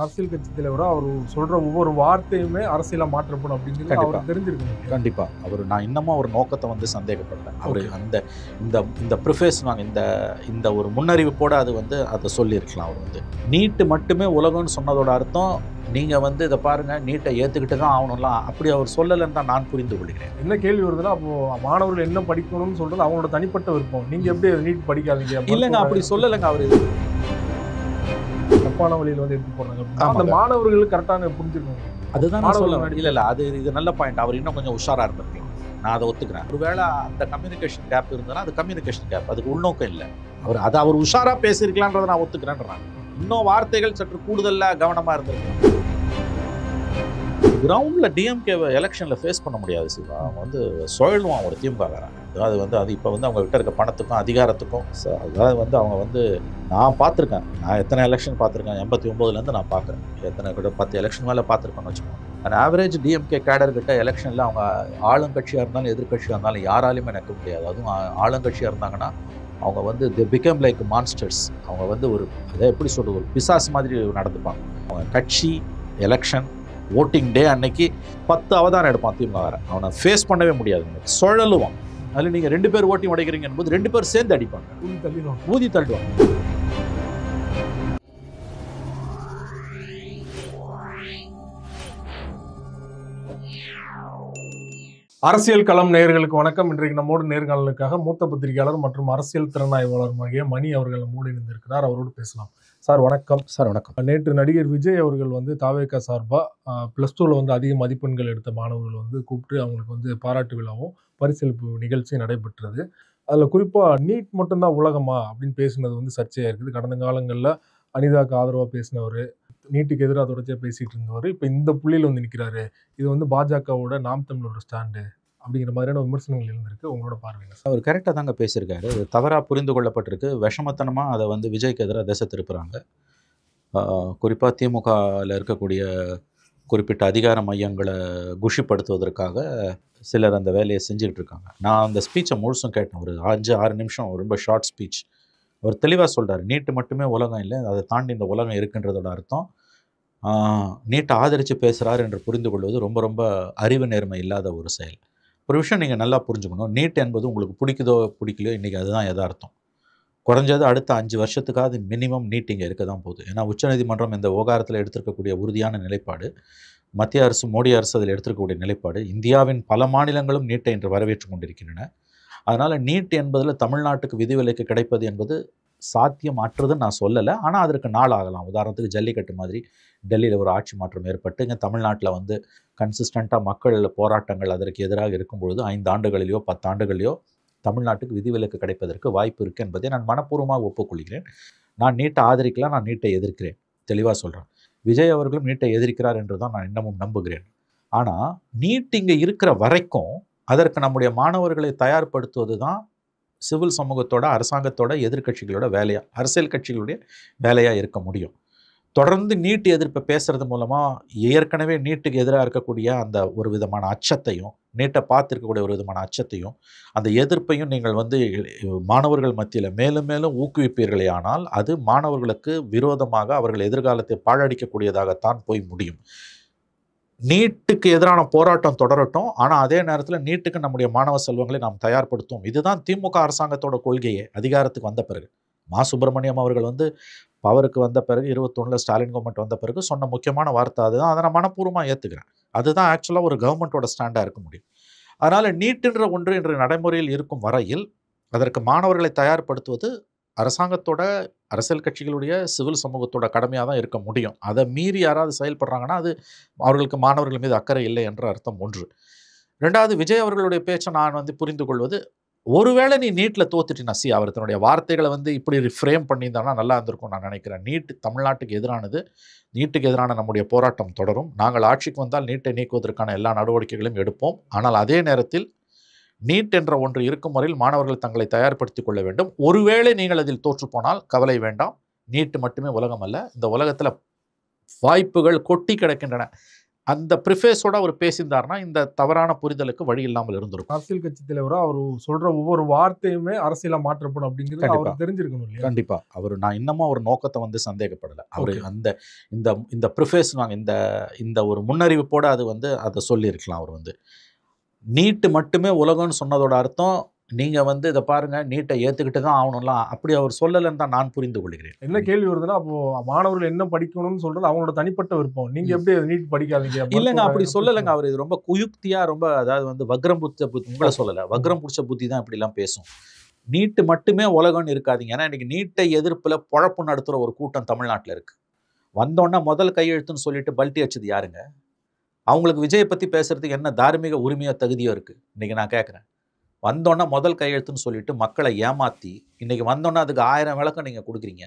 அரசியல் கட்சி தலைவரா அவர் சொல்ற ஒவ்வொரு வார்த்தையுமே அரசியலா மாற்றப்படும் அப்படிங்கிறது அவருக்கு தெரிஞ்சிருக்கணும். கண்டிப்பா அவர் நான் இன்னமும் அவர் நோக்கத்தை வந்து சந்தேகப்படுறேன். அவர் அந்த இந்த ப்ரிஃபேஸ் இந்த ஒரு முன்னறிவிப்போட அது வந்து அதை சொல்லியிருக்கலாம். அவர் வந்து நீட்டு மட்டுமே உலகம்னு சொன்னதோட அர்த்தம் நீங்கள் வந்து இதை பாருங்கள் நீட்டை ஏற்றுக்கிட்டு தான் ஆகணும்லாம் அப்படி அவர் சொல்லலைன்னு தான் நான் புரிந்து கொள்கிறேன். என்ன கேள்வி வருதுன்னா, அப்போ மாணவர்கள் என்ன படிக்கணும்னு சொல்றது அவங்களோட தனிப்பட்ட விருப்பம். நீங்கள் எப்படி நீட் படிக்காதீங்க இல்லைங்க, அப்படி சொல்லலைங்க. அவர் தப்பான வழியில் வந்து எடுத்து போடுறாங்க. அந்த மாணவர்களுக்கு கரெக்டான புரிஞ்சுக்கணும். அதுதான் நான் சொல்ல இல்லை அது இது நல்ல பாயிண்ட். அவர் இன்னும் கொஞ்சம் உஷாராக இருந்திருக்கலாம். நான் அதை ஒத்துக்கிறேன். ஒருவேளை அந்த கம்யூனிகேஷன் கேப் இருந்ததுன்னா அது கம்யூனிகேஷன் கேப், அதுக்கு உள்நோக்கம் இல்லை. அவர் உஷாராக பேசியிருக்கலான்றதை நான் ஒத்துக்கிறேன்றாங்க. இன்னும் வார்த்தைகள் சற்று கூடுதலாக கவனமாக இருந்திருக்கலாம். கிரவுண்டில் டிஎம்கே எலெக்ஷனில் ஃபேஸ் பண்ண முடியாது சிவா. அவன் வந்து சுழலுவான் ஒரு திமுககாரன். அது இப்போ வந்து அவங்க கிட்ட இருக்க பணத்துக்கும் அதிகாரத்துக்கும் அதாவது வந்து அவங்க வந்து நான் பார்த்துருக்கேன். நான் எத்தனை எலெக்ஷன் பார்த்துருக்கேன், 89லேருந்து நான் பார்க்குறேன். எத்தனை கிட்ட 10 எலெக்ஷன் மேலே பார்த்துருக்கேன்னு வச்சுக்கோங்க. அந்த ஆவரேஜ் டிஎம்கே கேடர்கிட்ட எலெக்ஷனில் அவங்க ஆளுங்கட்சியாக இருந்தாலும் எதிர்கட்சியாக இருந்தாலும் யாராலையுமே நிற்க முடியாது. அதுவும் ஆளுங்கட்சியாக இருந்தாங்கன்னா அவங்க வந்து தி பிகம் லைக் மான்ஸ்டர்ஸ். அவங்க வந்து ஒரு அதை எப்படி சொல்கிறது, ஒரு பிசாஸ் மாதிரி நடந்துப்பாங்க. அவங்க கட்சி எலெக்ஷன் ஓட்டிங் டே அன்னைக்கு 10 அவதாரம் எடுப்பான் திமுக. அவனை ஃபேஸ் பண்ணவே முடியாது, சுழலுவான். அதில் நீங்கள் 2 பேர் ஓட்டி உடைக்கிறீங்க என்பது 2 பேர் சேர்ந்து அடிப்பாங்க, ஊதி தள்ளுவாங்க. அரசியல் களம் நேயர்களுக்கு வணக்கம். இன்றைக்கு நம்மோடு நேர்காணலுக்காக மூத்த பத்திரிகையாளர் மற்றும் அரசியல் திறனாய்வாளருமாகிய மணி அவர்கள் நம்மோடு இணைந்திருக்கிறார். அவரோடு பேசலாம். சார் வணக்கம். சார் வணக்கம். நேற்று நடிகர் விஜய் அவர்கள் வந்து தாவேகா சார்பாக +2ல் வந்து அதிக மதிப்பெண்கள் எடுத்த மாணவர்கள் வந்து கூப்பிட்டு அவங்களுக்கு வந்து பாராட்டு விழாவும் பரிசளிப்பு நிகழ்ச்சியும் நடைபெற்றது. அதில் குறிப்பாக நீட் மட்டும்தான் உலகமா அப்படின்னு பேசினது வந்து சர்ச்சையாக இருக்குது. கடந்த காலங்களில் அனிதாவுக்கு ஆதரவாக பேசினவர், நீட்டுக்கு எதிராக தொடர்ச்சியாக பேசிகிட்டு இருந்தவர் இப்போ இந்த புள்ளியில் வந்து நிற்கிறாரு. இது வந்து பாஜகவோட நாம் தமிழோட ஸ்டாண்டு அப்படிங்கிற மாதிரியான விமர்சனங்கள் இருந்திருக்கு. உங்களோட பார்வைங்க. அவர் கரெக்டாக தாங்க பேசியிருக்காரு. தவறாக புரிந்து கொள்ளப்பட்டிருக்கு. விஷமத்தனமாக அதை வந்து விஜய்க்கு எதிராக திசை திருப்புறாங்க. குறிப்பாக திமுகவில் இருக்கக்கூடிய குறிப்பிட்ட அதிகார மையங்களை குஷிப்படுத்துவதற்காக சிலர் அந்த வேலையை செஞ்சுக்கிட்டு இருக்காங்க. நான் அந்த ஸ்பீச்சை முழுசும் கேட்டேன். ஒரு 5-6 நிமிஷம், ரொம்ப ஷார்ட் ஸ்பீச். அவர் தெளிவாக சொல்கிறார், நீட்டு மட்டுமே உலகம் இல்லை, அதை தாண்டி இந்த உலகம் இருக்குன்றதோட அர்த்தம். நீட்டை ஆதரித்து பேசுகிறார் என்று புரிந்து கொள்வது ரொம்ப ரொம்ப அறிவு நேர்மை இல்லாத ஒரு செயல். ஒரு விஷயம் நீங்கள் நல்லா புரிஞ்சுக்கணும். நீட் என்பது உங்களுக்கு பிடிக்குதோ பிடிக்கலையோ இன்றைக்கி அதுதான் யதார்த்தம். குறைஞ்சது அடுத்த 5 வருஷத்துக்காவது மினிமம் நீட் இங்கே இருக்க தான் போகுது. ஏன்னா உச்சநீதிமன்றம் இந்த விவகாரத்தில் எடுத்திருக்கக்கூடிய உறுதியான நிலைப்பாடு, மத்திய அரசு மோடி அரசு அதில் எடுத்திருக்கக்கூடிய நிலைப்பாடு, இந்தியாவின் பல மாநிலங்களும் நீட்டை இன்று வரவேற்று கொண்டிருக்கின்றன. அதனால் நீட் என்பதில் தமிழ்நாட்டுக்கு விதிவிலக்கு கிடைப்பது என்பது சாத்தியமற்றதுன்னு நான் சொல்லலை. ஆனால் அதற்கு நாள் ஆகலாம். உதாரணத்துக்கு ஜல்லிக்கட்டு மாதிரி டெல்லியில் ஒரு ஆட்சி மாற்றம் ஏற்பட்டு இங்கே தமிழ்நாட்டில் வந்து கன்சிஸ்டண்ட்டாக மக்கள் போராட்டங்கள் அதற்கு எதிராக இருக்கும்பொழுது 5 ஆண்டுகளிலையோ 10 ஆண்டுகளிலையோ தமிழ்நாட்டுக்கு விதிவிலக்கு கிடைப்பதற்கு வாய்ப்பு இருக்குது என்பதை நான் மனப்பூர்வமாக ஒப்புக்கொள்கிறேன். நான் நீட்டை ஆதரிக்கலாம், நான் நீட்டை எதிர்க்கிறேன், தெளிவாக சொல்கிறேன். விஜய் அவர்களும் நீட்டை எதிர்க்கிறார் என்று தான் நான் இன்னமும் நம்புகிறேன். ஆனால் நீட் இங்கே இருக்கிற வரைக்கும் அதற்கு நம்முடைய மாணவர்களை தயார்படுத்துவது தான் சிவில் சமூகத்தோட, அரசாங்கத்தோட, எதிர்கட்சிகளோட வேலையாக, அரசியல் கட்சிகளுடைய வேலையாக இருக்க முடியும். தொடர்ந்து நீட் எதிர்ப்பை பேசுறது மூலமாக ஏற்கனவே நீட்டுக்கு எதிராக இருக்கக்கூடிய அந்த ஒரு விதமான அச்சத்தையும், நீட்டை பார்த்துருக்கக்கூடிய ஒரு விதமான அச்சத்தையும், அந்த எதிர்ப்பையும் நீங்கள் வந்து மாணவர்கள் மத்தியில் மேலும் மேலும் ஊக்குவிப்பீர்களே ஆனால் அது மாணவர்களுக்கு விரோதமாக அவர்கள் எதிர்காலத்தை பாழடிக்கக்கூடியதாகத்தான் போய் முடியும். நீட்டுக்கு எதிரான போராட்டம் தொடரட்டும், ஆனால் அதே நேரத்தில் நீட்டுக்கு நம்முடைய மாணவ செல்வங்களை நாம் தயார்படுத்தும். இதுதான் திமுக அரசாங்கத்தோட கொள்கையே. அதிகாரத்துக்கு வந்த பிறகு மா சுப்பிரமணியம் அவர்கள் வந்து பவருக்கு வந்த பிறகு 21ல் ஸ்டாலின் கவர்மெண்ட் வந்த பிறகு சொன்ன முக்கியமான வார்த்தை அதுதான். அதை நான் மனப்பூர்வமாக ஏற்றுக்கிறேன். அதுதான் ஆக்சுவலாக ஒரு கவர்மெண்ட்டோட ஸ்டாண்டாக இருக்க முடியும். அதனால் நீட்டுன்ற ஒன்று இன்று நடைமுறையில் இருக்கும் வரையில் அதற்கு மாணவர்களை தயார்படுத்துவது அரசாங்கத்தோட, அரசியல் கட்சிகளுடைய, சிவில் சமூகத்தோட கடமையாக தான் இருக்க முடியும். அதை மீறி யாராவது செயல்படுறாங்கன்னா அது அவர்களுக்கு மாணவர்கள் மீது அக்கறை இல்லை என்ற அர்த்தம் ஒன்று. 2வது, விஜய் அவர்களுடைய பேச்சை நான் வந்து புரிந்து கொள்வது, ஒருவேளை நீ நீட்டில் தோத்துட்டினா, அவர் தன்னுடைய வார்த்தைகளை வந்து இப்படி ஃப்ரேம் பண்ணியிருந்தானா நல்லா இருந்திருக்கும் நான் நினைக்கிறேன். நீட் தமிழ்நாட்டுக்கு எதிரானது, நீட்டுக்கு எதிரான நம்முடைய போராட்டம் தொடரும். நாங்கள் ஆட்சிக்கு வந்தால் நீட்டை நீக்குவதற்கான எல்லா நடவடிக்கைகளையும் எடுப்போம். ஆனால் அதே நேரத்தில் நீட் என்ற ஒன்று இருக்கும் வரையில் மாணவர்கள் தங்களை தயார்படுத்திக் கொள்ள வேண்டும். ஒருவேளை நீங்கள் அதில் தோற்றுப்போனால் கவலை வேண்டாம், நீட்டு மட்டுமே உலகம் அல்ல, இந்த உலகத்தில் வாய்ப்புகள் கொட்டி கிடக்கின்றன. அந்த ப்ரிஃபேஸோட அவர் பேசியிருந்தாருன்னா இந்த தவறான புரிதலுக்கு வழி இல்லாமல் இருந்திருக்கும். அரசியல் கட்சி தலைவரா அவர் சொல்ற ஒவ்வொரு வார்த்தையுமே அரசியலா மாற்றப்படும் அப்படிங்கிறது கண்டிப்பா. அவருக்கு தெரிஞ்சிருக்கணும் இல்லையா? கண்டிப்பா. நான் இன்னமும் அவர் நோக்கத்தை வந்து சந்தேகப்படலை. அவர் Okay. அந்த இந்த இந்த ப்ரிஃபேஸ் இந்த ஒரு முன்னறிவிப்போட அதை சொல்லியிருக்கலாம். அவர் நீட்டு மட்டுமே உலகம்னு சொன்னதோட அர்த்தம் நீங்க இதை பாருங்க நீட்டை ஏத்துக்கிட்டு தான் ஆகணும்லாம் அப்படி அவர் சொல்லலைன்னு தான் நான் புரிந்து கொள்கிறேன். என்ன கேள்வி வருதுன்னா, அப்போ மாணவர்கள் என்ன படிக்கணும்னு சொல்றது அவங்களோட தனிப்பட்ட விருப்பம். நீங்க எப்படி அதை நீட் படிக்காதீங்க? இல்லைங்க, அப்படி சொல்லலைங்க. அவர் இது ரொம்ப குயுக்தியா அதாவது வக்ரம் பிடிச்ச புத்தி உங்களை சொல்லலை, வக்ரம் பிடிச்ச புத்தி தான் இப்படிலாம் பேசும். நீட்டு மட்டுமே உலகம்னு இருக்காதீங்க. ஏன்னா இன்னைக்கு நீட்டை எதிர்ப்புல பொழப்பு நடத்துற ஒரு கூட்டம் தமிழ்நாட்டில் இருக்கு. வந்தோடனே முதல் கையெழுத்துன்னு சொல்லிட்டு பல்ட்டி அடிச்சது யாருங்க? அவங்களுக்கு விஜயை பத்தி பேசுறதுக்கு என்ன தார்மீக உரிமையோ தகுதியோ இருக்கு? இன்னைக்கு நான் கேட்குறேன். வந்தோன்னா முதல் கையெழுத்துன்னு சொல்லிட்டு மக்களை ஏமாற்றி இன்றைக்கி வந்தோன்னா அதுக்கு 1000 விளக்கம் நீங்கள் கொடுக்குறீங்க.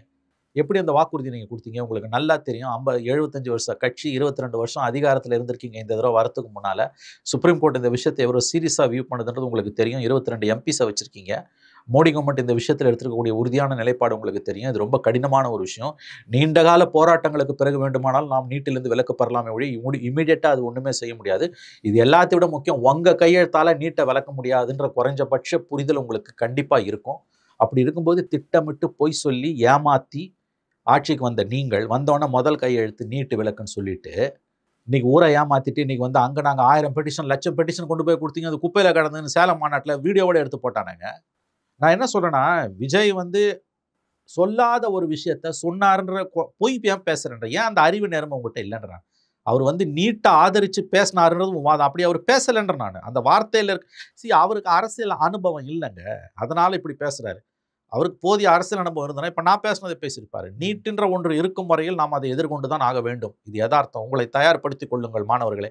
எப்படி அந்த வாக்குறுதி நீங்கள் கொடுத்தீங்க? உங்களுக்கு நல்லா தெரியும். 75 வருஷ கட்சி, 22 வருஷம் அதிகாரத்தில் இருந்திருக்கீங்க. இந்த தடவை வரத்துக்கு முன்னால் சுப்ரீம் கோர்ட் இந்த விஷயத்தை எவ்வளோ சீரியஸாக வியூ பண்ணுதுன்றது உங்களுக்கு தெரியும். 22 எம்பிஸை வச்சுருக்கீங்க. மோடி கவர்மெண்ட் இந்த விஷயத்தில் எடுத்துக்கக்கூடிய உறுதியான நிலைப்பாடு உங்களுக்கு தெரியும். இது ரொம்ப கடினமான ஒரு விஷயம். நீண்டகால போராட்டங்களுக்கு பிறகு வேண்டுமானால் நாம் நீட்டிலிருந்து விலக்கு பெறலாமே ஒழி இமீடியட்டாக அது ஒன்றுமே செய்ய முடியாது. இது எல்லாத்தை விட முக்கியம், உங்கள் கையெழுத்தால் நீட்டை விளக்க முடியாதுன்ற குறைஞ்சபட்ச புரிதல் உங்களுக்கு கண்டிப்பாக இருக்கும். அப்படி இருக்கும்போது திட்டமிட்டு பொய் சொல்லி ஏமாற்றி ஆட்சிக்கு வந்த நீங்கள் வந்தோடனே முதல் கையெழுத்து நீட்டு விளக்குன்னு சொல்லிட்டு இன்னைக்கு ஊரை ஏமாத்திட்டு இன்னைக்கு அங்கே நாங்கள் 1000 பெட்டிஷன் 1,00,000 பெட்டிஷன் கொண்டு போய் கொடுத்தீங்க, அது குப்பையில் கிடந்துன்னு சேலம் மாநாட்டில் வீடியோவோட எடுத்து போட்டானுங்க. நான் என்ன சொல்றேன்னா, விஜய் சொல்லாத ஒரு விஷயத்த சொன்னாருன்ற பொய் ஏன் பேசுறேன்ற, ஏன் அந்த அறிவு நேர்மை உங்ககிட்ட இல்லைன்றான். அவர் நீட்டை ஆதரிச்சு பேசினாருன்றது வாதம், அப்படி அவர் பேசலைன்ற நான் அந்த வார்த்தையில் இருக்கு. அவருக்கு அரசியல் அனுபவம் இல்லைங்க, அதனால இப்படி பேசுறாரு. அவருக்கு போதிய அரசியல் அனுபவம் இருந்தனா இப்போ நான் பேசினதை பேசியிருப்பாரு. நீட்டுன்ற ஒன்று இருக்கும் வரையில் நாம் அதை எதிர்கொண்டு தான் ஆக வேண்டும். இது யதார்த்தம். உங்களை தயார்படுத்திக் கொள்ளுங்கள் மாணவர்களே.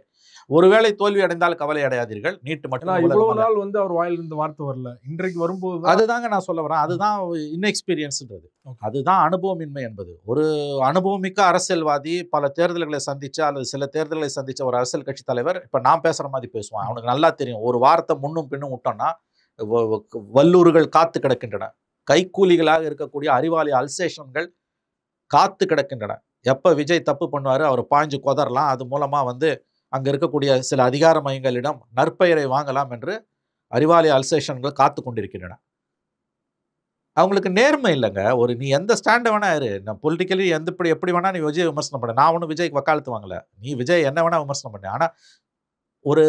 ஒருவேளை தோல்வி அடைந்தால் கவலை அடையாதீர்கள். நீட்டு மட்டும் இவ்வளவு நாள் அவர் வாயிலிருந்து வார்த்தை வரல, இன்றைக்கு வரும்போது அதுதாங்க நான் சொல்ல வரேன். அதுதான் இன்எக்ஸ்பீரியன்ஸ்ன்றது. அதுதான் அனுபவமின்மை என்பது. ஒரு அனுபவமிக்க அரசியல்வாதி பல தேர்தல்களை சந்திச்ச அல்லது சில தேர்தல்களை சந்திச்ச ஒரு அரசியல் கட்சி தலைவர் இப்போ நான் பேசுற மாதிரி பேசுவான். அவனுக்கு நல்லா தெரியும், ஒரு வார்த்தை முன்னும் பின்னும் விட்டோம்னா வல்லூர்கள் காத்து கிடக்கின்றன. கைக்கூலிகளாக இருக்கக்கூடிய அறிவாளி அல்சேஷன்கள் காத்து கிடக்கின்றன. எப்போ விஜய் தப்பு பண்ணுவார் அவர் பாய்ஞ்சு கொதறலாம், அது மூலமாக அங்கே இருக்கக்கூடிய சில அதிகார மையங்களிடம் நற்பெயரை வாங்கலாம் என்று அறிவாளி அல்சேஷன்கள் காத்து கொண்டிருக்கின்றன. அவங்களுக்கு நேர்மை இல்லைங்க. நீ எந்த ஸ்டாண்டை வேணா இரு, நான் பொலிட்டிக்கலி எப்படி வேணா நீ விஜய் விமர்சனம் பண்ண, நான் ஒன்றும் விஜய்க்கு வக்காலத்து வாங்கல, நீ விஜய் என்ன வேணா விமர்சனம் பண்ண. ஆனால் ஒரு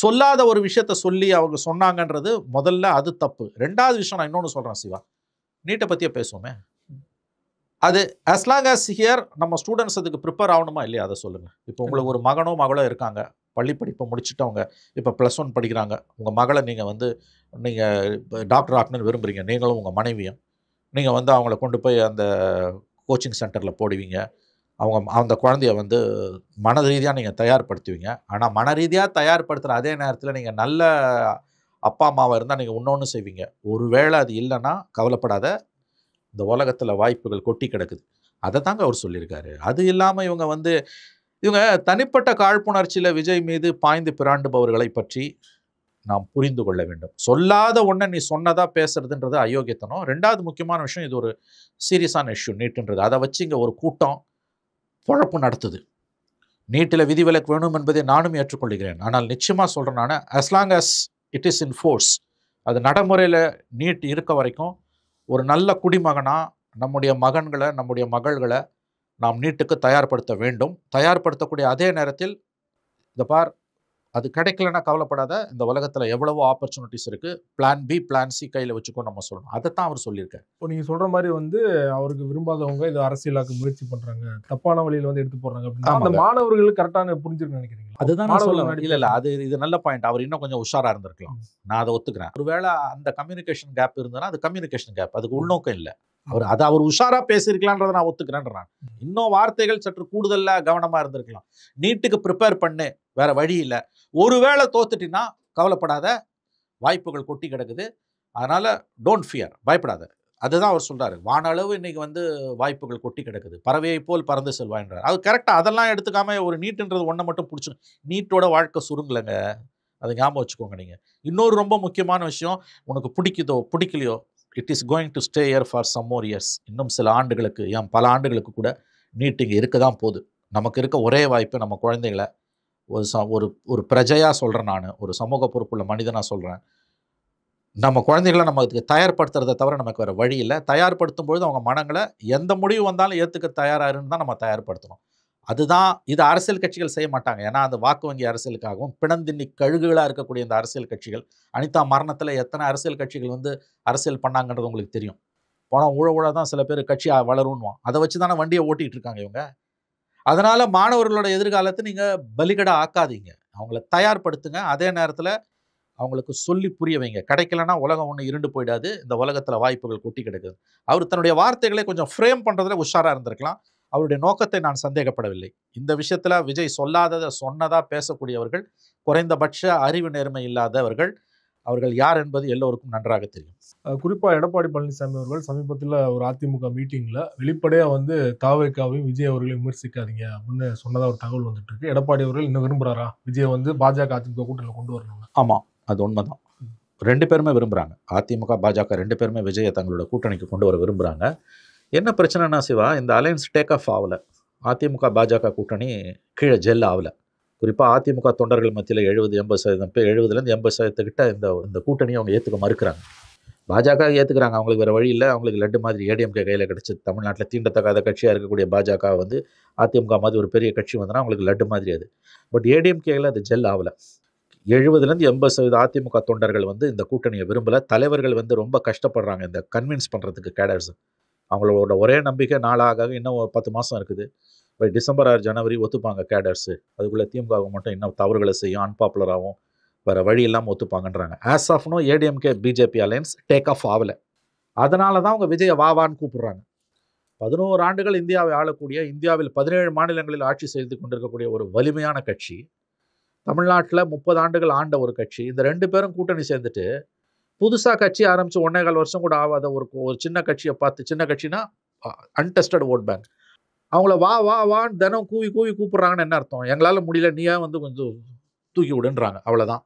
சொல்லாத ஒரு விஷயத்த சொல்லி அவங்க சொன்னாங்கன்றது முதல்ல அது தப்பு. ரெண்டாவது விஷயம் நான் இன்னொன்று சொல்கிறேன் சிவா, நீட்டை பற்றியே பேசுவோமே. அது as long as here நம்ம ஸ்டூடெண்ட்ஸ் அதுக்கு ப்ரிப்பேர் ஆகணுமா இல்லையா அதை சொல்லுங்கள். இப்போ உங்களுக்கு ஒரு மகனோ மகளோ இருக்காங்க, பள்ளி படிப்பை முடிச்சுட்டு அவங்க இப்போ +1 படிக்கிறாங்க. உங்கள் மகளை நீங்கள் டாக்டர் ஆக்கணும்னு விரும்புகிறீங்க, நீங்களும் உங்கள் மனைவியும். நீங்கள் அவங்கள கொண்டு போய் அந்த கோச்சிங் சென்டரில் போடுவீங்க. அந்த குழந்தைய மன ரீதியாக நீங்கள் தயார்படுத்துவீங்க. ஆனால் மன ரீதியாக தயார்படுத்துகிற அதே நேரத்தில் நீங்கள் நல்ல அப்பா அம்மாவாக இருந்தால் நீங்கள் இன்னொன்று செய்வீங்க. ஒருவேளை அது இல்லைன்னா கவலைப்படாத, இந்த உலகத்தில் வாய்ப்புகள் கொட்டி கிடக்குது. அதை தாங்க அவர் சொல்லியிருக்காரு. அது இல்லாமல் இவங்க தனிப்பட்ட காழ்ப்புணர்ச்சியில் விஜய் மீது பாய்ந்து பிராண்டுபவர்களை பற்றி நாம் புரிந்து கொள்ள வேண்டும். சொல்லாத ஒன்றை நீ சொன்னதாக பேசுறதுன்றது அயோக்கியத்தனம். ரெண்டாவது முக்கியமான விஷயம், இது ஒரு சீரியஸான இஷ்யூ நீட்டுன்றது. அதை வச்சு இங்கே ஒரு கூட்டம் பொழப்பு நடத்துது. நீட்டில் விதிவிலக்கு வேணும் என்பதை நானும் ஏற்றுக்கொள்கிறேன். ஆனால் நிச்சயமாக சொல்கிறேன் நான், as long as it is in force, அது நடைமுறையில் நீட் இருக்க வரைக்கும் ஒரு நல்ல குடிமகனாக நம்முடைய மகன்களை நம்முடைய மகள்களை நாம் நீட்டுக்கு தயார்படுத்த வேண்டும். தயார்படுத்தக்கூடிய அதே நேரத்தில் இந்த பார், அது கிடைக்கலன்னா கவலைப்படாத, இந்த உலகத்தில் எவ்வளவோ ஆப்பர்ச்சுனிட்டிஸ் இருக்குது, பிளான் பி பிளான் சி கையில் வச்சுக்கோ நம்ம சொல்லணும். அதை தான் அவர் சொல்லியிருக்காரு. இப்போ நீங்கள் சொல்கிற மாதிரி அவருக்கு விரும்பாதவங்க இது அரசியலாக்க முயற்சி பண்ணுறாங்க, தப்பான வழியில் எடுத்து போடுறாங்க அப்படின்னா அந்த மாணவர்களுக்கு கரெக்டான புரிஞ்சுக்கணும்னு நினைக்கிறீங்களா? அதுதான் நான் சொல்லுவேன். இல்லை இது நல்ல பாயிண்ட். அவர் இன்னும் கொஞ்சம் உஷாராக இருந்திருக்கலாம், நான் அதை ஒத்துக்கிறேன். ஒருவேளை அந்த கம்யூனிகேஷன் கேப் இருந்ததுன்னா அது கம்யூனிகேஷன் கேப், அதுக்கு உள்நோக்கம் இல்லை. அவர் உஷாரா பேசியிருக்கலான்றதை நான் ஒத்துக்கிறேன். இன்னும் வார்த்தைகள் சற்று கூடுதலா கவனமா இருந்திருக்கலாம். நீட்டுக்கு ப்ரிப்பேர் பண்ணு, வேற வழி இல்லை. ஒருவேளை தோத்துட்டினா கவலைப்படாத, வாய்ப்புகள் கொட்டி கிடக்குது, அதனால டோன்ட் ஃபியர், பயப்படாத. அதுதான் அவர் சொல்றாரு. வானளவு இன்னைக்கு வாய்ப்புகள் கொட்டி கிடக்குது, பறவையை போல் பறந்து செல்வாயின்றார். அது கரெக்டாக அதெல்லாம் எடுத்துக்காம ஒரு நீட்டுன்றது ஒன்றை மட்டும் பிடிச்சி, நீட்டோட வாழ்க்கை சுருங்கலைங்க, அதை ஞாபகம் வச்சுக்கோங்க. நீங்கள் இன்னொரு ரொம்ப முக்கியமான விஷயம், உனக்கு பிடிக்குதோ பிடிக்கலையோ, it is going to stay here for some more years. இன்னும் சில ஆண்டுகளுக்கு, பல ஆண்டுகளுக்கு கூட நீட் இங்கே இருக்க தான் போகுது. நமக்கு இருக்க ஒரே வாய்ப்பு நம்ம குழந்தைகள ஒரு ஒரு பிரஜையாக சொல்கிறேன், நான் ஒரு சமூக பொறுப்புள்ள மனிதனாக சொல்கிறேன், நம்ம குழந்தைகளை நம்ம அதுக்கு தயார்படுத்துறதை தவிர நமக்கு வேறு வழி இல்லை. தயார்படுத்தும் பொழுது அவங்க மனங்களை எந்த முடிவு வந்தாலும் ஏற்றுக்க தயாராருன்னு தான் நம்ம தயார்படுத்தணும். அதுதான் இது அரசியல் கட்சிகள் செய்ய மாட்டாங்க. ஏன்னா அந்த வாக்கு வங்கி அரசியலுக்காகவும் பிணந்தின்னி கழுகுகளாக இருக்கக்கூடிய இந்த அரசியல் கட்சிகள், அனிதா மரணத்தில் எத்தனை அரசியல் கட்சிகள் வந்து அரசியல் பண்ணாங்கன்றது உங்களுக்கு தெரியும். பணம் ஊழ தான் சில பேர் கட்சி வளருன்னுவான். அதை வச்சு தானே வண்டியை ஓட்டிகிட்டு இருக்காங்க இவங்க. அதனால் மாணவர்களோட எதிர்காலத்தை நீங்கள் பலிகடா ஆக்காதீங்க, அவங்கள தயார்படுத்துங்க. அதே நேரத்தில் அவங்களுக்கு சொல்லி புரிய வைங்க. கிடைக்கலன்னா உலகம் ஒன்று இருண்டு போயிடாது, இந்த உலகத்தில் வாய்ப்புகள் கொட்டி கிடக்குது. அவர் தன்னுடைய வார்த்தைகளை கொஞ்சம் ஃப்ரேம் பண்ணுறதுல உஷாராக இருந்திருக்கலாம். அவருடைய நோக்கத்தை நான் சந்தேகப்படவில்லை. இந்த விஷயத்தில் விஜய் சொல்லாததை சொன்னதாக பேசக்கூடியவர்கள் குறைந்தபட்ச அறிவு நேர்மை இல்லாதவர்கள். அவர்கள் யார் என்பது எல்லோருக்கும் நன்றாக தெரியும். குறிப்பாக எடப்பாடி பழனிசாமி அவர்கள் சமீபத்தில் ஒரு அதிமுக மீட்டிங்கில் வெளிப்படையாக வந்து தாவேக்காவையும் விஜய் அவர்களையும் விமர்சிக்காதீங்க அப்படின்னு சொன்னதாக ஒரு தகவல் வந்துட்டு இருக்கு. எடப்பாடி அவர்கள் இன்னும் விரும்புகிறாரா விஜய் வந்து பாஜக அதிமுக கூட்டணியில் கொண்டு வரணும்? ஆமாம், அது உண்மைதான். 2 பேருமே விரும்புகிறாங்க. அதிமுக பாஜக 2 பேருமே விஜயை தங்களோட கூட்டணிக்கு கொண்டு வர விரும்புகிறாங்க. என்ன பிரச்சனைனா சிவா, இந்த அலையன்ஸ் டேக் ஆஃப் ஆகலை. அதிமுக பாஜக கூட்டணி கீழே ஜெல் ஆகலை. குறிப்பாக அதிமுக தொண்டர்கள் மத்தியில் 70-80% பேர், 70லேருந்து 80% கிட்ட இந்த கூட்டணியை அவங்க ஏற்றுக்க மறுக்கிறாங்க. பாஜக ஏற்றுக்கிறாங்க, அவங்களுக்கு வேறு வழி இல்லை. அவங்களுக்கு லட்டு மாதிரி ஏடிஎம்கே கையில் கிடச்சி, தமிழ்நாட்டில் தீண்டத்தக்காத கட்சியாக இருக்கக்கூடிய பாஜக வந்து அதிமுக மாதிரி ஒரு பெரிய கட்சி வந்தனா அவங்களுக்கு லட்டு மாதிரி அது. பட் ஏடிஎம்கேயில் அது ஜெல் ஆகலை. 70லேருந்து 80% அதிமுக தொண்டர்கள் வந்து இந்த கூட்டணியை விரும்பலை. தலைவர்கள் வந்து ரொம்ப கஷ்டப்படுறாங்க இந்த கன்வின்ஸ் பண்ணுறதுக்கு கேடர்ஸ். அவங்களோட ஒரே நம்பிக்கை நாளாக இன்னும் 10 மாதம் இருக்குது. பை டிசம்பர் ஆர் ஜனவரி ஒத்துப்பாங்க கேடர்ஸு. அதுக்குள்ளே திமுக மட்டும் இன்னும் தவறுகளை செய்யும், அன்பாப்புலராகவும், வேறு வழி இல்லாமல் ஒத்துப்பாங்கன்றாங்க. As of now ADMK BJP alliance take off ஆகலை. அதனால தான் அவங்க விஜயை வாவான்னு கூப்பிடுறாங்க. 11 ஆண்டுகள் இந்தியாவை ஆளக்கூடிய, இந்தியாவில் 17 மாநிலங்களில் ஆட்சி செய்து கொண்டிருக்கக்கூடிய ஒரு வலிமையான கட்சி, தமிழ்நாட்டில் 30 ஆண்டுகள் ஆண்ட ஒரு கட்சி, இந்த 2 பேரும் கூட்டணி சேர்ந்துட்டு புதுசாக கட்சி ஆரம்பித்து 1.25 வருஷம் கூட ஆகாத ஒரு சின்ன கட்சியை பார்த்து, சின்ன கட்சினா அன்டெஸ்டட் ஓட் பேங்க், அவங்கள வா வா வான்னு தினம் கூவி கூப்பிட்றாங்கன்னு என்ன அர்த்தம்? எங்களால் முடியல, நீயா வந்து கொஞ்சம் தூக்கி விடுன்றாங்க, அவ்வளோதான்.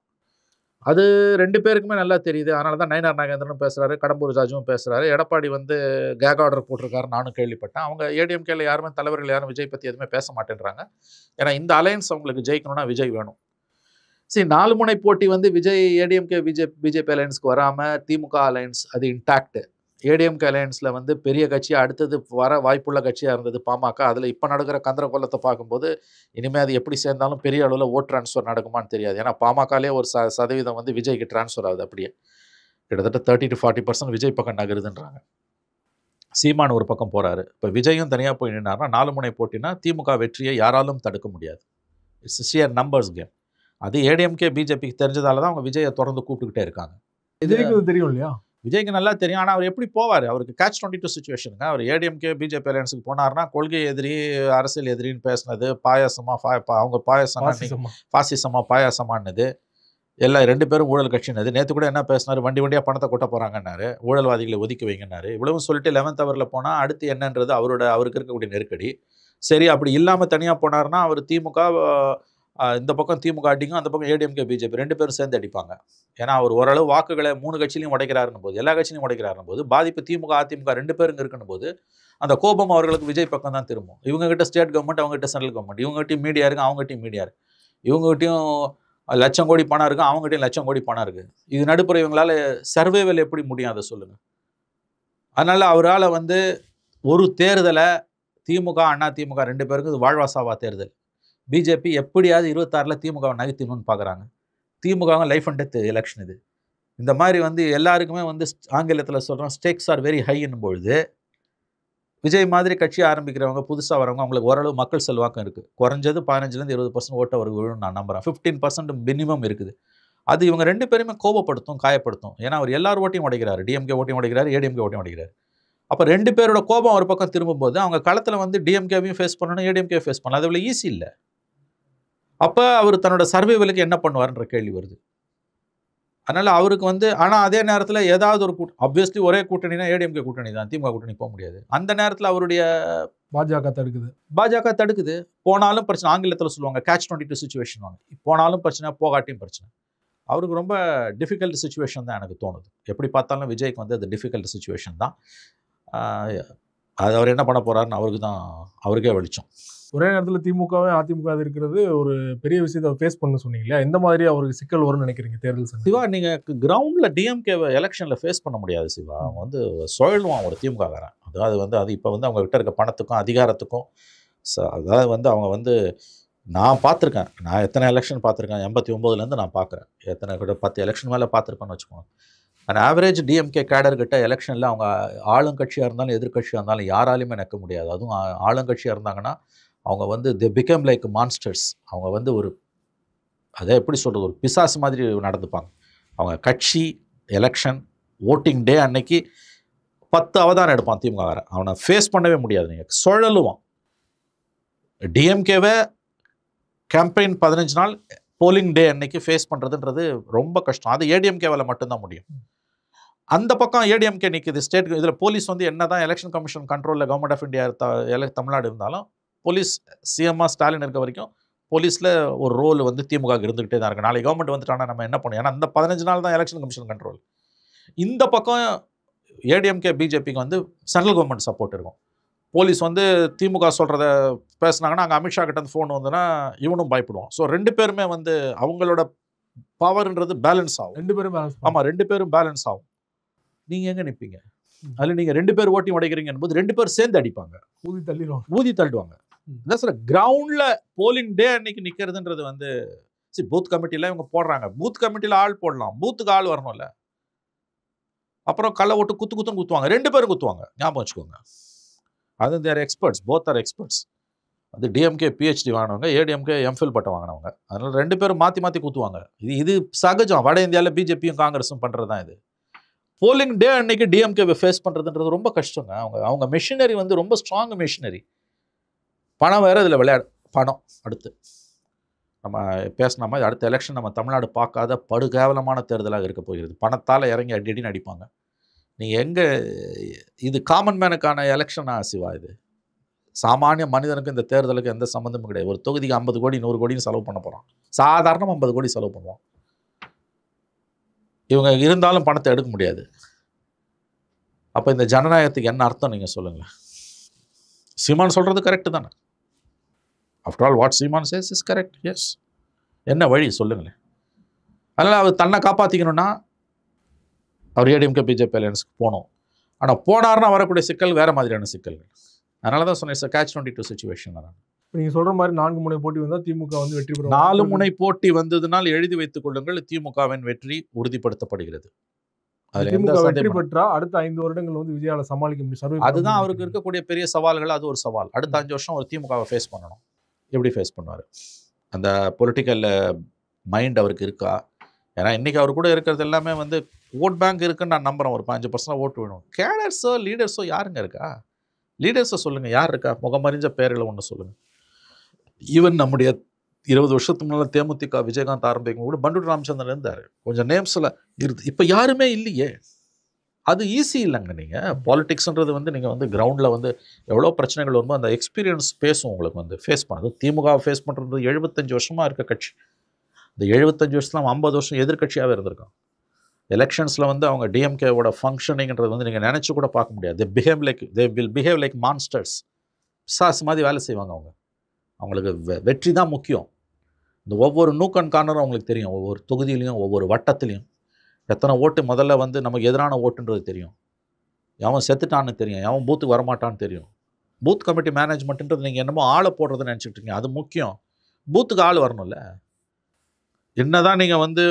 அது 2 பேருக்குமே நல்லா தெரியுது. அதனால தான் நயினார் நாகேந்திரனும் பேசுகிறாரு, கடம்பூர் ராஜுவும் பேசுகிறாரு. எடப்பாடி வந்து கேக் ஆர்டர் போட்டிருக்காரு, நானும் கேள்விப்பட்டேன். அவங்க ஏடிஎம்கேல யாருமே, தலைவர்கள் யாரும் விஜய் பற்றி எதுவுமே பேச மாட்டேன்றாங்க. ஏன்னா இந்த அலையன்ஸ் அவங்களுக்கு ஜெயிக்கணும்னா விஜய் வேணும். சரி, 4 முனை போட்டி வந்து விஜய் ஏடிஎம்கே பிஜேபி அலையன்ஸ்க்கு வராமல் திமுக அலையன்ஸ் அது இன்டாக்ட். ஏடிஎம்கே அலையன்ஸில் வந்து பெரிய கட்சியாக அடுத்தது வர வாய்ப்புள்ள கட்சியாக இருந்தது பாமக. அதில் இப்போ நடக்கிற கந்தரகோலத்தை பார்க்கும்போது இனிமேல் அது எப்படி சேர்ந்தாலும் பெரிய அளவில் ஓட் ட்ரான்ஸ்ஃபர் நடக்குமான்னு தெரியாது. ஏன்னா பாமகலே ஒரு சதவீதம் வந்து விஜய்க்கு ட்ரான்ஸ்ஃபர் ஆகுது. அப்படியே கிட்டத்தட்ட 30-40% விஜய் பக்கம் நகருதுன்றாங்க. சீமான் ஒரு பக்கம் போகிறாரு. இப்போ விஜயும் தனியாக போய் நின்னார்னா 4 முனை போட்டினா திமுக வெற்றியை யாராலும் தடுக்க முடியாது. It's shear numbers game. அது ஏடிஎம்கே பிஜேபிக்கு தெரிஞ்சதால தான் அவங்க விஜயை தொடர்ந்து கூப்பிட்டுக்கிட்டே இருக்காங்க. விஜய்க்கு தெரியும் இல்லையா? விஜய்க்கு நல்லா தெரியும். ஆனால் அவர் எப்படி போவார்? அவருக்கு catch-22 சுச்சுவேஷனுங்க. அவர் ஏடிஎம்கே பிஜேபி அலையன்ஸுக்கு போனார்னா கொள்கை எதிரி, அரசியல் எதிரின்னு பேசினது, அவங்க பாசிசமா பாயாசமானது எல்லாம் 2 பேரும் ஊழல் கட்சினது. நேற்று கூட என்ன பேசினார்? வண்டியாக பணத்தை கொட்ட போகிறாங்கன்னாரு, ஊழல்வாதிகளை ஒதுக்கி வைங்கன்னாரு. இவ்வளவும் சொல்லிட்டு 11th ஹவரில் போனால் அடுத்து என்னன்றது அவருக்கு இருக்கக்கூடிய நெருக்கடி. சரி, அப்படி இல்லாமல் தனியாக போனார்னா அவர் திமுக, இந்த பக்கம் திமுக அடிக்கும், அந்த பக்கம் ஏடிஎம்கே பிஜேபி 2 பேரும் சேர்ந்து அடிப்பாங்க. ஏன்னா அவர் ஓரளவு வாக்குகளை 3 கட்சியிலையும் உடைக்கிறாருன்னு போது, எல்லா கட்சியிலையும் உடைக்கிறாருன்னு போது, பாதிப்பு திமுக அதிமுக 2 பேருங்க இருக்குன்னு போது அந்த கோபம் அவர்களுக்கு விஜய் பக்கம் தான் திரும்பும். இவங்ககிட்ட ஸ்டேட் கவர்மெண்ட், அவங்ககிட்ட சென்ட்ரல் கவர்மெண்ட், இவங்ககிட்டையும் மீடியா இருக்குது, அவங்ககிட்டையும் மீடியா இருக்குது, இவங்ககிட்டையும் லட்சம் கோடி பணம் இருக்குது, அவங்ககிட்டையும் லட்சம் கோடி பணம் இருக்குது. இது நடுப்புற இவங்களால் சர்வேவல் எப்படி முடியும் அதை சொல்லுங்கள். அதனால் அவரால் வந்து ஒரு தேர்தலை திமுக அண்ணா திமுக 2 பேருக்கு இது வாழ்வாசாவா தேர்தல். பிஜேபி எப்படியாவது 26ல் திமுகவை நகர்த்திடணும்னு பார்க்குறாங்க. திமுகவும் லைஃப் அண்ட் டெத் எலெக்ஷன் இது. இந்த மாதிரி வந்து எல்லாருக்குமே வந்து ஆங்கிலத்தில் சொல்கிறோம் ஸ்டேக்ஸ் ஆர் வெரி ஹைன்னும் பொழுது, விஜய் மாதிரி கட்சி ஆரம்பிக்கிறவங்க, புதுசாக வரவங்க, அவங்களுக்கு ஓரளவு மக்கள் செல்வாக்கம் இருக்குது. குறைஞ்சது 15லேருந்து 20% ஓட்டு அவருக்கு விழுன்னு நான் நம்புகிறேன். 15% மினிமம் இருக்குது. அது இவங்க 2 பேருமே கோபப்படுத்தும், காயப்படுத்தும். ஏன்னா அவர் எல்லார் ஓட்டையும் உடைக்கிறாரு, டிஎம்கே ஓட்டையும் உடைக்கிறாரு, ஏடிஎம்கே ஓட்டையும் உடைக்கிறாரு. அப்போ 2 பேரோட கோபம் ஒரு பக்கம் திரும்பும்போது அவங்க களத்தில் வந்து டிஎம்கேவையும் ஃபேஸ் பண்ணணும், ஏடிஎம்கே ஃபேஸ் பண்ணலாம். அது இவ்வளோ ஈஸி இல்லை. அப்போ அவர் தன்னோட சர்வைவலுக்கு என்ன பண்ணுவார்ன்ற கேள்வி வருது. அதனால் அவருக்கு வந்து, ஆனால் அதே நேரத்தில் ஏதாவது ஒரு ஆப்வியஸ்லி ஒரே கூட்டணினா ஏடிஎம்கே கூட்டணி தான், திமுக கூட்டணி போக முடியாது. அந்த நேரத்தில் அவருடைய பாஜக தடுக்குது. போனாலும் பிரச்சனை. ஆங்கிலத்தில் சொல்லுவாங்க catch-22 சுச்சுவேஷன் வாங்க. போனாலும் பிரச்சனை, போகாட்டியும் பிரச்சனை. அவருக்கு ரொம்ப டிஃபிகல்ட் சுச்சுவேஷன் தான் எனக்கு தோணுது. எப்படி பார்த்தாலும் விஜய்க்கு வந்து அது டிஃபிகல்ட் சுச்சுவேஷன் தான். அது அவர் என்ன பண்ண போகிறாருன்னு அவருக்கே வெளிச்சம். ஒரே நேரத்தில் திமுகவே அதிமுக இருக்கிறது ஒரு பெரிய விஷயத்தை ஃபேஸ் பண்ண சொன்னீங்க இல்லையா? எந்த மாதிரி அவருக்கு சிக்கல் வரும்னு நினைக்கிறீங்க தேர்தல் சமயம்? சிவா, நீங்கள் கிரவுண்டில் டிஎம்கேவை எலெக்ஷனில் ஃபேஸ் பண்ண முடியாது சிவா. அவன் வந்து சுழலுவான் ஒரு திமுககாரன். அது இப்போ வந்து அவங்க கிட்ட இருக்க பணத்துக்கும் அதிகாரத்துக்கும் அதாவது வந்து அவங்க வந்து நான் பார்த்துருக்கேன். நான் எத்தனை எலெக்ஷன் பார்த்துருக்கேன், 89லேருந்து நான் பார்க்குறேன். எத்தனை கிட்ட 10 எலெக்ஷன் மேலே பார்த்துருப்பேன்னு வச்சுக்கோங்க. அந்த ஆவரேஜ் டிஎம்கே கேடர்கிட்ட எலெக்ஷனில் அவங்க ஆளுங்கட்சியாக இருந்தாலும் எதிர்கட்சியாக இருந்தாலும் யாராலையுமே நிற்க முடியாது. அதுவும் ஆளுங்கட்சியாக இருந்தாங்கன்னா அவங்க வந்து தி பிகம் லைக் மான்ஸ்டர்ஸ். அவங்க வந்து அதை எப்படி சொல்கிறது, ஒரு பிசாசு மாதிரி நடந்துப்பாங்க. அவங்க கட்சி எலெக்ஷன் ஓட்டிங் டே அன்னைக்கு 10 அவதாரம் எடுப்பான் திமுககாரன். அவனை ஃபேஸ் பண்ணவே முடியாது. நீங்கள் சுழலுவான். டிஎம்கேவை கேம்பெயின் 15 நாள் போலிங் டே அன்னைக்கு ஃபேஸ் பண்ணுறதுன்றது ரொம்ப கஷ்டம். அது ஏடிஎம்கேவால் மட்டும்தான் முடியும். அந்த பக்கம் ஏடிஎம்கே நிற்குது ஸ்டேட். இதில் போலீஸ் வந்து என்ன தான் எலெக்ஷன் கமிஷன் கண்ட்ரோலில் கவர்மெண்ட் ஆஃப் இந்தியா தமிழ்நாடு இருந்தாலும் போலீஸ் சிஎம்ஆ ஸ்டாலின் இருக்க வரைக்கும் போலீஸில் ஒரு ரோல் வந்து திமுக இருந்துக்கிட்டே தான் இருக்குது. நாளைக்கு கவர்மெண்ட் வந்துட்டாங்கன்னா நம்ம என்ன பண்ணுவோம்? ஏன்னா அந்த 15 நாள் தான் எலெக்ஷன் கமிஷன் கண்ட்ரோல். இந்த பக்கம் ஏடிஎம்கே பிஜேபிக்கு வந்து சென்ட்ரல் கவர்மெண்ட் சப்போர்ட் இருக்கும். போலீஸ் வந்து திமுக சொல்கிறத பேசுனாங்கன்னா அங்கே அமித்ஷா கிட்ட வந்து ஃபோன் வந்துன்னா இவனும் பயப்படுவான். ஸோ 2 பேருமே வந்து அவங்களோட பவர்ன்றது பேலன்ஸ் ஆகும். 2 பேரும் பேலன்ஸ். ஆமாம், 2 பேரும் பேலன்ஸ் ஆகும். நீங்கள் எங்கே நிற்பீங்க? அதில் நீங்கள் 2 பேர் ஓட்டி உடைக்கிறீங்கன்னு போது 2 பேர் சேர்ந்து அடிப்பாங்க, ஊதி தள்ளுவாங்க. இதான் சார் கிரவுண்டில் போலிங் டே அன்னைக்கு நிற்கிறதுன்றது வந்து பூத் கமிட்டியில் இவங்க போடுறாங்க. பூத் கமிட்டியில் ஆள் போடலாம், பூத்துக்கு ஆள் வரணும்ல. அப்புறம் கள்ள ஓட்டு குத்துன்னு குத்துவாங்க, 2 பேரும் குத்துவாங்க. ஞாபகம் வச்சுக்கோங்க. அது தேர் எக்ஸ்பர்ட்ஸ், போத் ஆர் எக்ஸ்பர்ட்ஸ். அது டிஎம்கே பிஹெச்டி வாங்கினவங்க, ஏடிஎம்கே எம்ஃபில் பட்டம் வாங்கினவங்க. அதனால் 2 பேரும் மாற்றி குத்துவாங்க. இது சகஜம். வட இந்தியாவில் பிஜேபியும் காங்கிரஸும் பண்ணுறது தான் இது. போலிங் டே அன்னைக்கு டிஎம்கேவை ஃபேஸ் பண்ணுறதுன்றது ரொம்ப கஷ்டங்க. அவங்க மெஷினரி வந்து ரொம்ப ஸ்ட்ராங் மெஷினரி. பணம் வேறு இதில் பணம். அடுத்து நம்ம பேசின மாதிரி அடுத்த எலெக்ஷன் நம்ம தமிழ்நாடு பார்க்காத படுகேவலமான தேர்தலாக இருக்க போகிறது. பணத்தால் இறங்கி அடின்னு அடிப்பாங்க. நீங்கள் எங்கே இது காமன் மேனுக்கான எலெக்ஷனா சிவா? இது சாமானிய மனிதனுக்கு இந்த தேர்தலுக்கு எந்த சம்மந்தமும் கிடையாது. ஒரு தொகுதிக்கு 50 கோடி 100 கோடின்னு செலவு பண்ண போகிறோம். சாதாரணமாக 50 கோடி செலவு பண்ணுவோம். இவங்க இருந்தாலும் பணத்தை எடுக்க முடியாது. அப்போ இந்த ஜனநாயகத்துக்கு என்ன அர்த்தம் நீங்கள் சொல்லுங்களேன்? சீமான் சொல்கிறது கரெக்டு தானே? After all what Seeman says is correct. Yes. என்ன வழி சொல்லுங்களேன்? அதனால் அவர் தன்னை காப்பாற்றிக்கணும்னா அவர் ஏடிஎம்கே பிஜேபி அலையன்ஸுக்கு போகணும். ஆனால் போனார்னா வரக்கூடிய சிக்கல் வேறு மாதிரியான சிக்கல்கள். அதனால தான் சொன்னேன், இட்ஸ் கேட்ச் 22 சிச்சுவேஷன். நீங்கள் சொல்கிற மாதிரி 4 முனை போட்டி வந்தால் திமுக வந்து வெற்றி பெறும். 4 முனை போட்டி வந்ததுனால் எழுதி வைத்துக் கொள்ளுங்கள், திமுகவின் வெற்றி உறுதிப்படுத்தப்படுகிறது. திமுக வெற்றி பெற்றா அடுத்த 5 வருடங்கள் வந்து விஜயால சமாளிக்க முடியும். அதுதான் அவருக்கு இருக்கக்கூடிய பெரிய சவால்கள். அது ஒரு சவால். அடுத்த 5 வருஷம் ஒரு திமுகவை ஃபேஸ் பண்ணணும். எப்படி ஃபேஸ் பண்ணுவார்? அந்த பொலிட்டிக்கல் மைண்ட் அவருக்கு இருக்கா? ஏன்னா இன்றைக்கி அவர் கூட இருக்கிறது எல்லாமே வந்து ஓட் பேங்க் இருக்குன்னு நான் நம்புகிறேன். ஒரு 5% ஓட்டு வேணும். கேடர்ஸோ லீடர்ஸோ யாருங்க இருக்கா? லீடர்ஸை சொல்லுங்கள், யார் இருக்கா? முகமறிஞ்ச பேர்களை ஒன்று சொல்லுங்கள். ஈவன் நம்முடைய 20 வருஷத்துக்கு முன்னால் தேமுதிக விஜயகாந்த் ஆரம்பிக்கும் கூட பண்டூர் ராமச்சந்திரன் இருந்தார். கொஞ்சம் நேம்ஸில் இருந்து இப்போ யாருமே இல்லையே. அது ஈஸி இல்லைங்க. நீங்கள் பாலிடிக்ஸ்ன்றது வந்து நீங்கள் வந்து கிரவுண்டில் வந்து எவ்வளோ பிரச்சனைகள் வருமோ அந்த எக்ஸ்பீரியன்ஸ் பேசும் உங்களுக்கு வந்து ஃபேஸ் பண்ணுறது. திமுக ஃபேஸ் பண்ணுறது 75 வருஷமாக இருக்க கட்சி. இந்த 75 வருஷத்தில் 50 வருஷம் எதிர்கட்சியாகவே இருந்திருக்காங்க. எலெக்ஷன்ஸில் வந்து அவங்க டிஎம்கேவோட ஃபங்க்ஷனிங்கிறது வந்து நீங்கள் நினச்சி கூட பார்க்க முடியாது. They will behave like monsters. பிசாசு மாதிரி வேலை செய்வாங்க. அவங்களுக்கு வெற்றி தான் முக்கியம். இந்த ஒவ்வொரு நூக் அண்ட் கார்னரும் அவங்களுக்கு தெரியும். ஒவ்வொரு தொகுதியிலையும் ஒவ்வொரு வட்டத்துலையும் எத்தனை ஓட்டு முதல்ல வந்து நமக்கு எதிரான ஓட்டுன்றது தெரியும். எவன் செத்துட்டான்னு தெரியும், எவன் பூத்துக்கு வரமாட்டான்னு தெரியும். பூத் கமிட்டி மேனேஜ்மெண்ட்டுன்றது நீங்கள் என்னமோ ஆளை போடுறதுன்னு நினச்சிட்டு இருக்கீங்க. அது முக்கியம். பூத்துக்கு ஆள் வரணும்ல. என்ன தான் நீங்கள் வந்து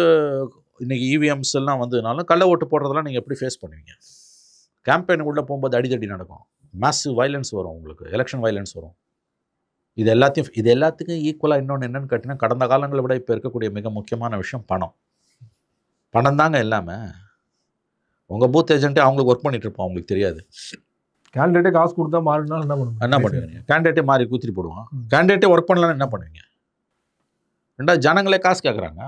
இன்றைக்கி இவிஎம்ஸ் எல்லாம் வந்ததுனாலும் கள்ள ஓட்டு போடுறதெல்லாம் நீங்கள் எப்படி ஃபேஸ் பண்ணுவீங்க? கேம்பெயினுக்குள்ளே போகும்போது அடிதடி நடக்கும், மேசிவ் வைலன்ஸ் வரும், உங்களுக்கு எலெக்ஷன் வைலன்ஸ் வரும். இது எல்லாத்துக்கும் ஈக்குவலாக இன்னொன்று என்னென்னு கேட்டிங்கன்னா, கடந்த காலங்களை விட இப்போ இருக்கக்கூடிய மிக முக்கியமான விஷயம் பணம் தாங்க எல்லாமே. உங்கள் பூத் ஏஜென்ட்டே அவங்களுக்கு ஒர்க் பண்ணிட்டு இருப்போம், அவங்களுக்கு தெரியாது. கேண்டிடேட்டே காசு கொடுத்தா மாறினா என்ன பண்ணுவீங்க? கேண்டிடேட்டே மாறி கூத்திட்டு போடுவான். கேண்டிடேட்டே ஒர்க் பண்ணலன்னு என்ன பண்ணுவீங்க? ரெண்டாவது ஜனங்களே காசு கேட்குறாங்க.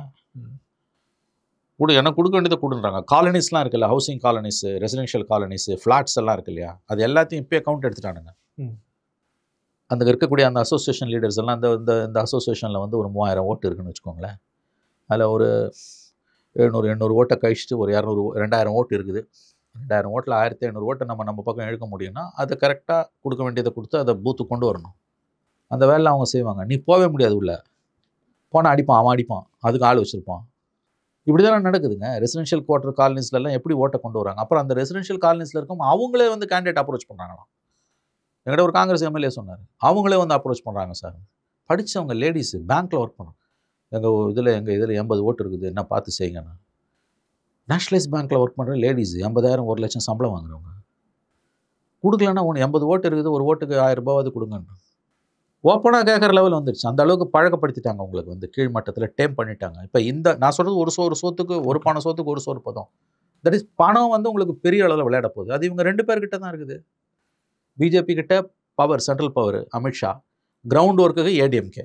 எனக்கு கொடுக்க வேண்டியதை கொடுன்றாங்க. காலனிஸ்லாம் இருக்குல்ல, ஹவுசிங் காலனிஸு, ரெசிடென்ஷியல் காலனிஸு, ஃப்ளாட்ஸ் எல்லாம் இருக்கு இல்லையா, அது எல்லாத்தையும் இப்போ அக்கௌண்ட் எடுத்துட்டானுங்க. அந்த இருக்கக்கூடிய அந்த அசோசியேஷன் லீடர்ஸ் எல்லாம் இந்த அசோசியேஷனில் வந்து ஒரு 3000 ஓட்டு இருக்குன்னு வச்சுக்கோங்களேன். அதில் ஒரு 700 ஓட்டை கழிச்சிட்டு ஒரு 200 2000 ஓட்டு இருக்குது. 2000 ஓட்டில் 1500 ஓட்டை நம்ம பக்கம் இழுக்க முடியும்னா அதை கரெக்டாக கொடுக்க வேண்டியதை கொடுத்து அதை பூத்துக்கு கொண்டு வரணும். அந்த வேலை அவங்க செய்வாங்க. நீ போகவே முடியாது உள்ள, போனால் அடிப்பான், அவன் அடிப்பான், அதுக்கு ஆள் வச்சுருப்பான். இப்படி தானே நடக்குதுங்க. ரெசிடென்ஷியல் குவார்டர் காலனிஸ்லாம் எப்படி ஓட்டை கொண்டு வராங்க. அப்புறம் அந்த ரெசிடென்ஷியல் காலனிஸில் இருக்கும் அவங்களே வந்து கேண்டிடேட் அப்ரோச் பண்ணுறாங்களாம். என்கிட்ட ஒரு காங்கிரஸ் எம்எல்ஏ சொன்னார், அவங்களே வந்து அப்ரோச் பண்ணுறாங்க சார். படித்தவங்க லேடிஸு பேங்க்கில் ஒர்க் பண்ணுறோம். எங்கள் இதில் 80 ஓட்டு இருக்குது, என்ன பார்த்து செய்யுங்கண்ணா. நேஷ்னலைஸ் பேங்க்கில் ஒர்க் பண்ணுற லேடிஸு 80,000 1 லட்சம் சம்பளம் வாங்குறவங்க. கொடுக்கலன்னா ஒன்று 80 ஓட்டு இருக்குது, ஒரு ஓட்டுக்கு 1000 ரூபாவது கொடுங்கன்னு ஓப்பனாக கேட்குற லெவல் வந்துடுச்சு. அந்த அளவுக்கு பழக்கப்படுத்திட்டாங்க. உங்களுக்கு வந்து கீழ்மட்டத்தில் டேம் பண்ணிட்டாங்க. இப்போ நான் சொல்கிறது ஒரு சோத்துக்கு ஒரு பானை சோத்துக்கு ஒரு சோறு பதம். தட் இஸ் பணம் வந்து உங்களுக்கு பெரிய அளவில் விளையாட போகுது. அது இவங்க 2 பேர்கிட்ட தான் இருக்குது. பிஜேபி கிட்ட power, central power Amit Shah, ground ஒர்க்குக்கு ஏடிஎம்கே,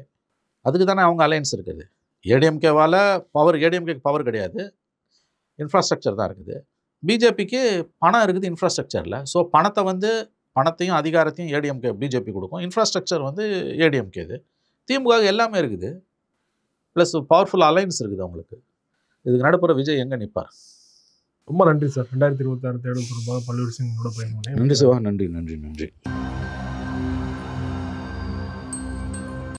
அதுக்கு தானே அவங்க அலையன்ஸ் இருக்குது. ஏடிஎம்கேவால் ஏடிஎம்கேக்கு பவர் கிடையாது, இன்ஃப்ராஸ்ட்ரக்சர் தான் இருக்குது. பிஜேபிக்கு பணம் இருக்குது இன்ஃப்ராஸ்ட்ரக்சரில். ஸோ பணத்தையும் அதிகாரத்தையும் ஏடிஎம்கே பிஜேபி கொடுக்கும். இன்ஃப்ராஸ்ட்ரக்சர் வந்து ஏடிஎம்கே. இது திமுக எல்லாமே இருக்குது. ப்ளஸ் பவர்ஃபுல் அலைன்ஸ் இருக்குது அவங்களுக்கு. இதுக்கு நடுப்புற விஜய் எங்கே நிற்பார்? ரொம்ப நன்றி சார். 2026 தேர்தல் தொடர்பாக பல்வேறு விஷயங்களோட பயணம். நன்றி சிவா. நன்றி.